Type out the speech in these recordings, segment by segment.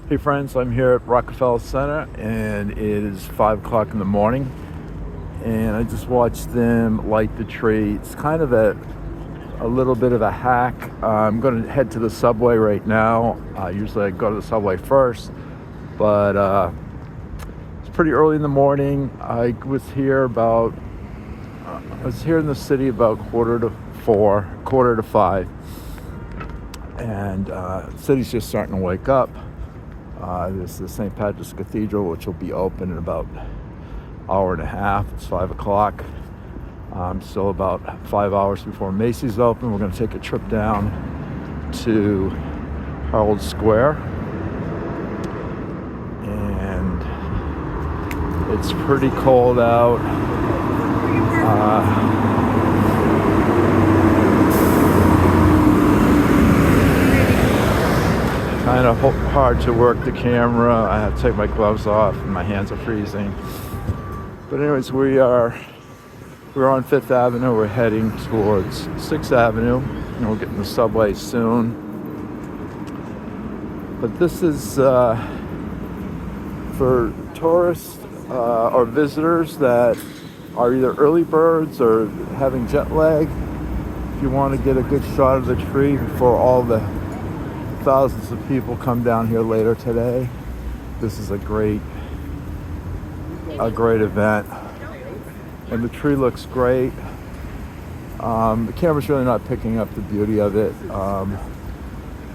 Hey friends, I'm here at Rockefeller Center and it is 5 o'clock in the morning and I just watched them light the tree. It's kind of a little bit of a hack. I'm going to head to the subway right now. Usually I go to the subway first, but it's pretty early in the morning. I was here in the city about quarter to 5, and the city's just starting to wake up. There's the St. Patrick's Cathedral, which will be open in about an hour and a half. It's 5 o'clock. Still about 5 hours before Macy's open. We're going to take a trip down to Herald Square. And it's pretty cold out. Kind of hard to work the camera. I have to take my gloves off and my hands are freezing. But anyways, we're on 5th Avenue. We're heading towards 6th Avenue. And we'll get in the subway soon. But this is for tourists or visitors that are either early birds or having jet lag. If you want to get a good shot of the tree before all the thousands of people come down here later today, this is a great event. And the tree looks great. The camera's really not picking up the beauty of it.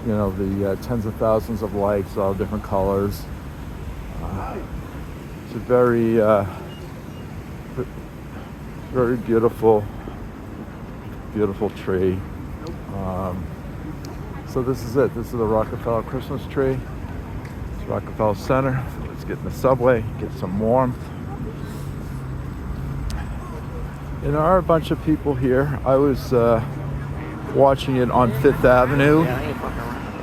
The tens of thousands of lights, all different colors. It's a very beautiful tree. So this is it. This is the Rockefeller Christmas tree. It's Rockefeller Center. Let's get in the subway, get some warmth. And there are a bunch of people here. I was watching it on 5th Avenue,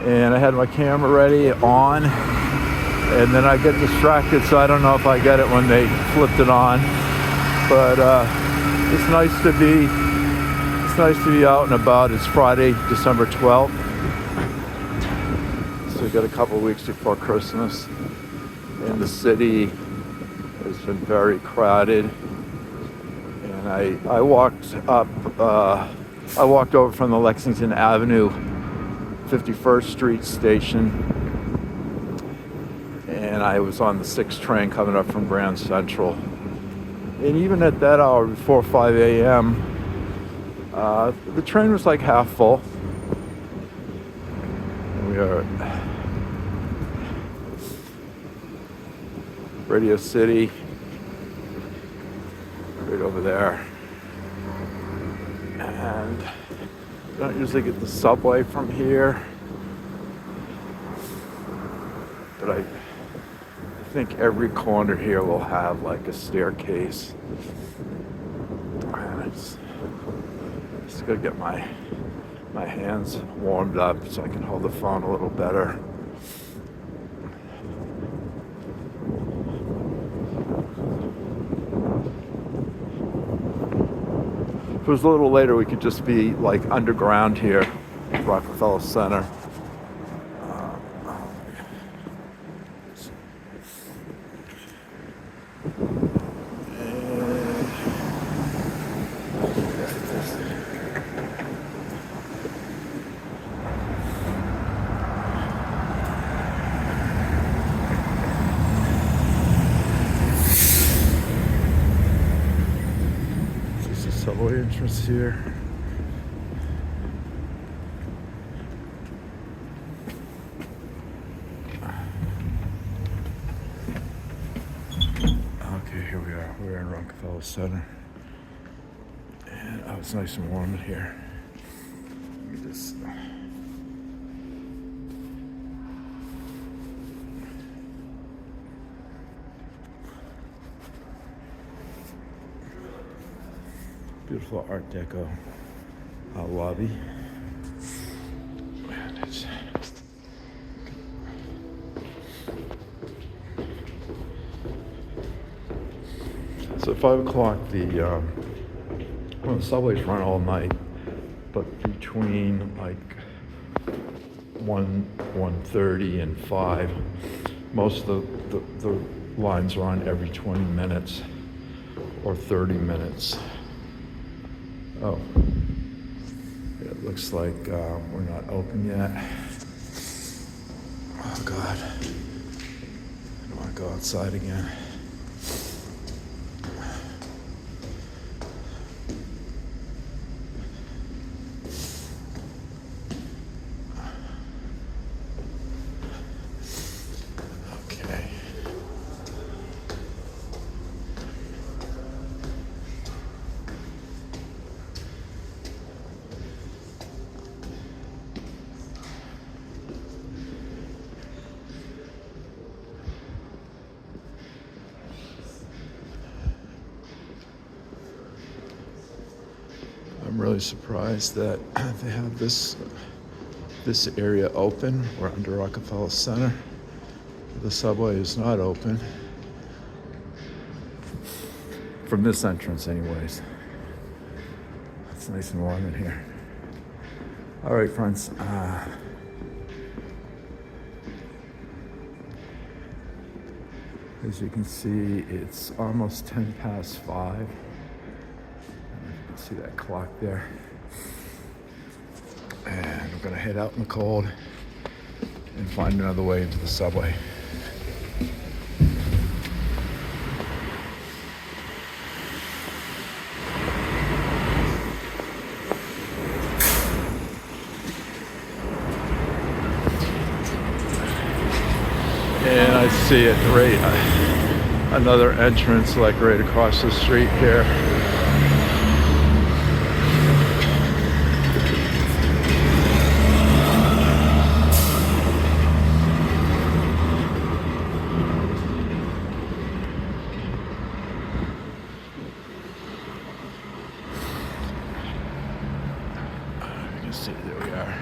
and I had my camera ready on, and then I get distracted, so I don't know if I get it when they flipped it on. But it's nice to be out and about. It's Friday, December 12th. So we've got a couple of weeks before Christmas, and the city has been very crowded. And I walked over from the Lexington Avenue 51st Street station, and I was on the 6 train coming up from Grand Central. And even at that hour, before 5 a.m., the train was like half full. And we are at Radio City, right over there. And I don't usually get the subway from here, but I think every corner here will have like a staircase. And I just gotta get my hands warmed up so I can hold the phone a little better. If it was a little later, we could just be like underground here at Rockefeller Center. Subway entrance here. Okay, here we are. We're in Rockefeller Center. And it's nice and warm in here. Let me just beautiful Art Deco lobby. And it's so at 5 o'clock, the subways run all night, but between like 1:30, and 5. Most of the lines are on every 20 minutes or 30 minutes. Oh, it looks like we're not open yet. Oh God, I don't want to go outside again. Okay. I'm really surprised that they have this area open. We're under Rockefeller Center. The subway is not open. From this entrance anyways. It's nice and warm in here. All right, friends. As you can see, it's almost 10 past 5. See that clock there. And we're gonna head out in the cold and find another way into the subway. And I see it another entrance like right across the street here. You can see, there we are.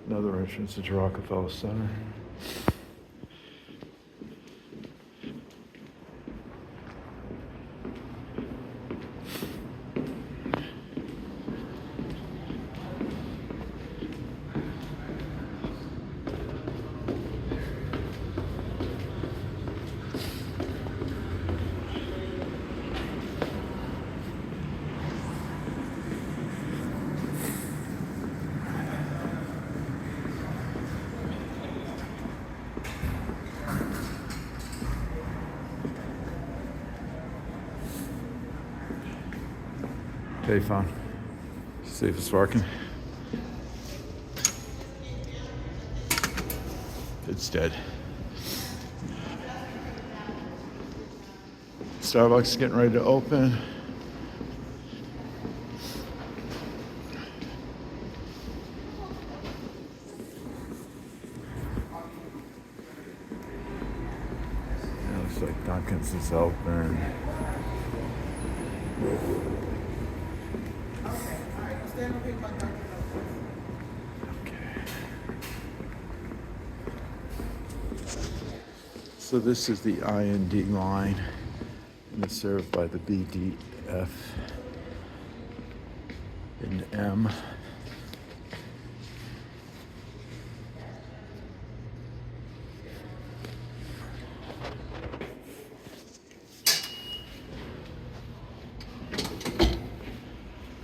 Another entrance into Rockefeller Center. Payphone. See if it's working. It's dead. Starbucks is getting ready to open. It looks like Dunkin's is open. So this is the IND line, and it's served by the BDF and M.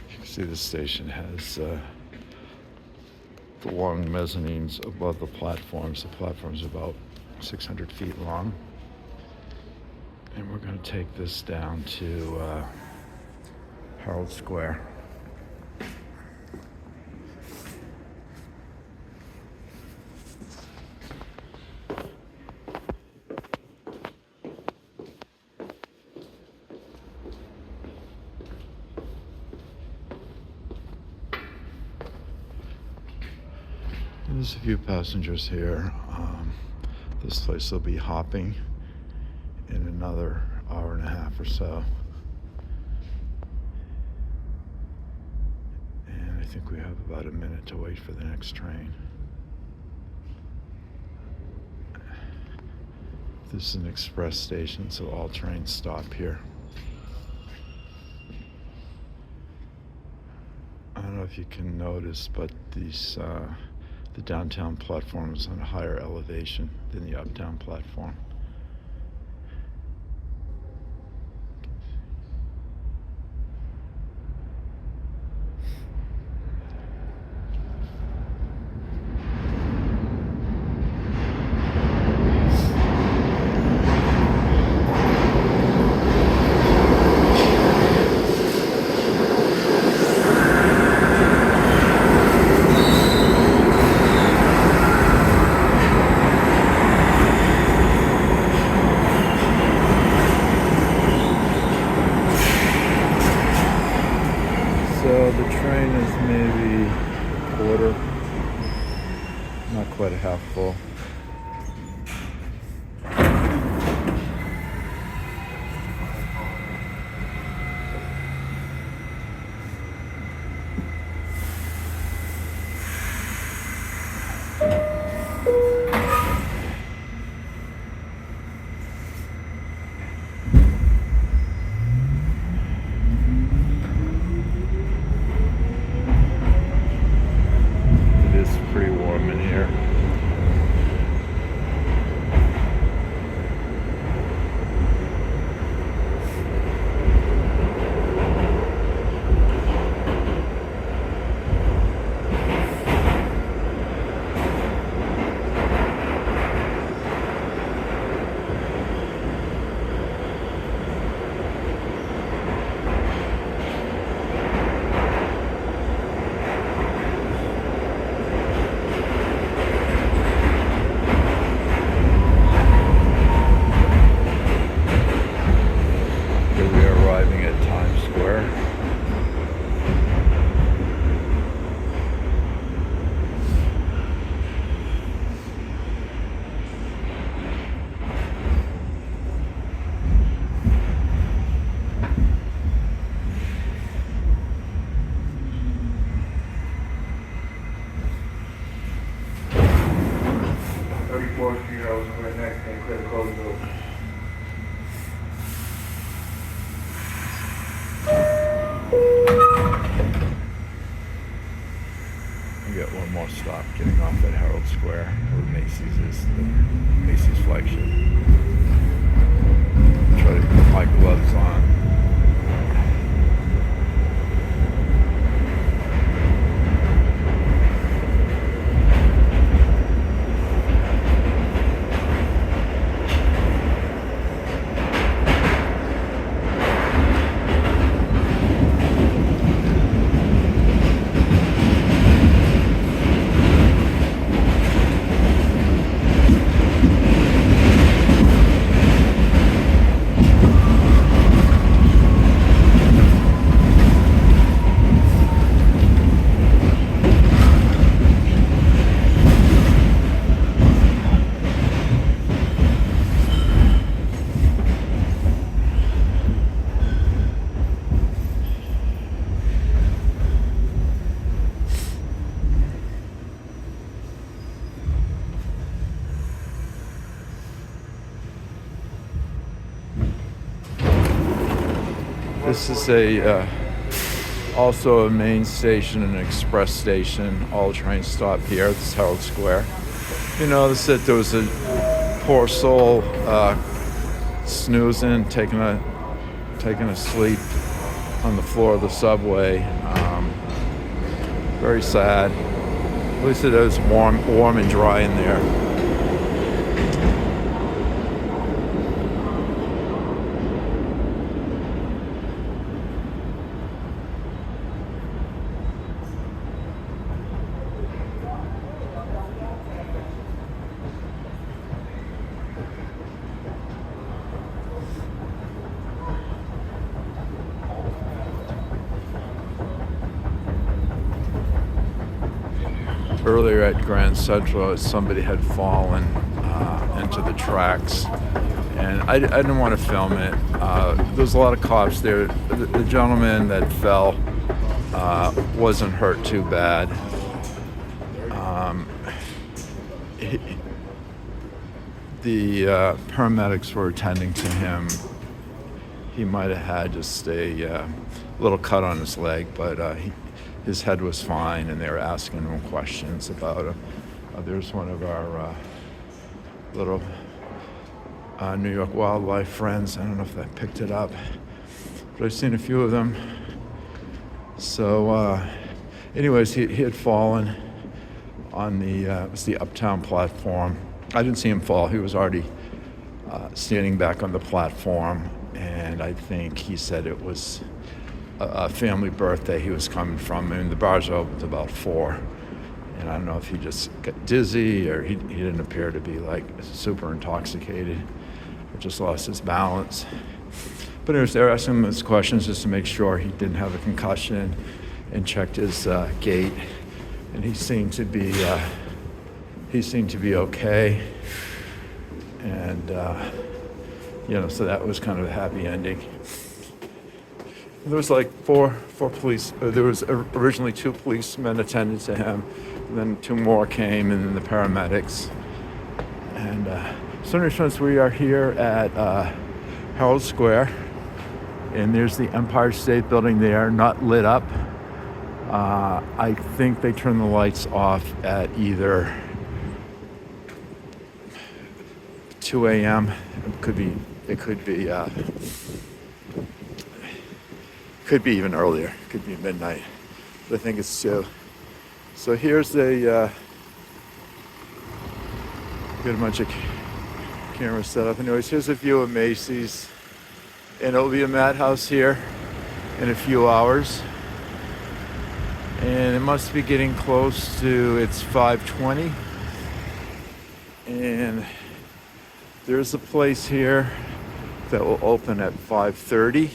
You can see the station has the long mezzanines above the platforms. The platform's about 600 feet long. And we're going to take this down to Herald Square. There's a few passengers here. This place will be hopping in another hour and a half or so. And I think we have about a minute to wait for the next train. This is an express station, so all trains stop here. I don't know if you can notice, but the downtown platform is on a higher elevation than the uptown platform. So the train is maybe a quarter, not quite a half full. Pretty warm in here. We got one more stop getting off at Herald Sq, where Macy's is, the Macy's flagship. Try to put my gloves on. This is also a main station, an express station. All trains stop here. This is Herald Sq. You notice that there was a poor soul snoozing, taking a sleep on the floor of the subway. Very sad. At least it is warm and dry in there. Earlier at Grand Central, somebody had fallen into the tracks, and I didn't want to film it. There was a lot of cops there. The gentleman that fell wasn't hurt too bad. He, the paramedics were attending to him. He might have had just a little cut on his leg, but his head was fine, and they were asking him questions about him. There's one of our little New York wildlife friends. I don't know if I picked it up, but I've seen a few of them. So anyways, he had fallen on it was the Uptown platform. I didn't see him fall. He was already standing back on the platform, and I think he said it was a family birthday he was coming from. And the bars opened about 4, and I don't know if he just got dizzy or he didn't appear to be like super intoxicated or just lost his balance. But anyways, they were asking him his questions just to make sure he didn't have a concussion, and checked his gait, and he seemed to be okay. And so that was kind of a happy ending. There was like four police. There was originally 2 policemen attended to him, and then 2 more came, and then the paramedics. And so, friends, we are here at Herald Sq, and there's the Empire State Building there, not lit up. I think they turn the lights off at either 2 a.m. It could be even earlier. It could be midnight. But I think it's 2. So here's got a bunch of cameras set up. Anyways, here's a view of Macy's, and it'll be a madhouse here in a few hours. And it must be getting close to, it's 5:20, and there's a place here that will open at 5:30,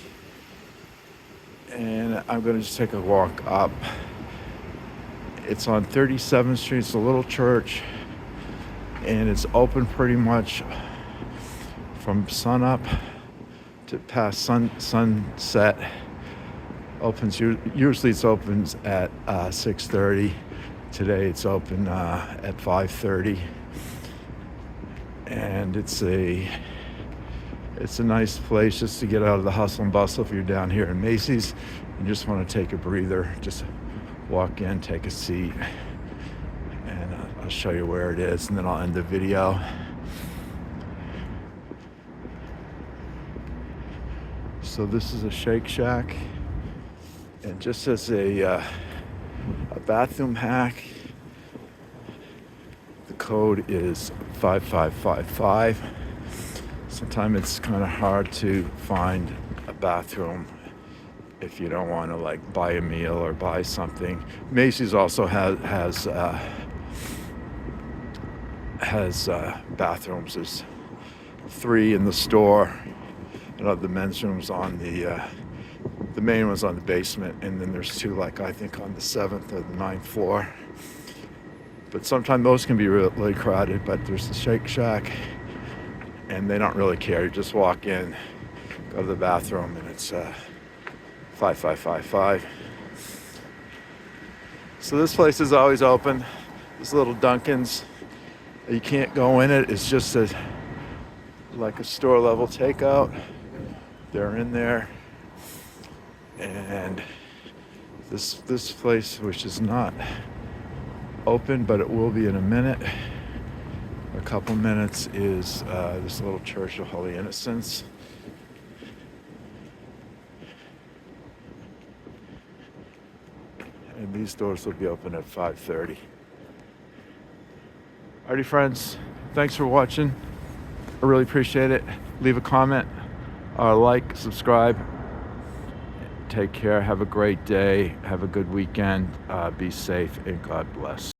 and I'm going to just take a walk up. It's on 37th Street. It's a little church, and it's open pretty much from sunup to past sunset. Usually it opens at 6:30. Today it's open at 5:30, and it's a nice place just to get out of the hustle and bustle. If you're down here in Macy's, you just want to take a breather, just walk in, take a seat, and I'll show you where it is, and then I'll end the video. So this is a Shake Shack. And just as a bathroom hack, the code is 5555. Sometimes it's kind of hard to find a bathroom if you don't want to like buy a meal or buy something. Macy's also has bathrooms. There's 3 in the store, and the men's room's on the main one's on the basement, and then there's 2, like I think on the 7th or the 9th floor. But sometimes those can be really crowded. But there's the Shake Shack, and they don't really care. You just walk in, go to the bathroom, and it's 5555. So this place is always open. This little Dunkin's, you can't go in it. It's just like a store level takeout. They're in there. And this place, which is not open, but it will be in a couple minutes, is this little Church of Holy Innocents. And these doors will be open at 5:30. Alrighty, friends, thanks for watching. I really appreciate it. Leave a comment, like, subscribe. Take care. Have a great day. Have a good weekend. Be safe, and God bless.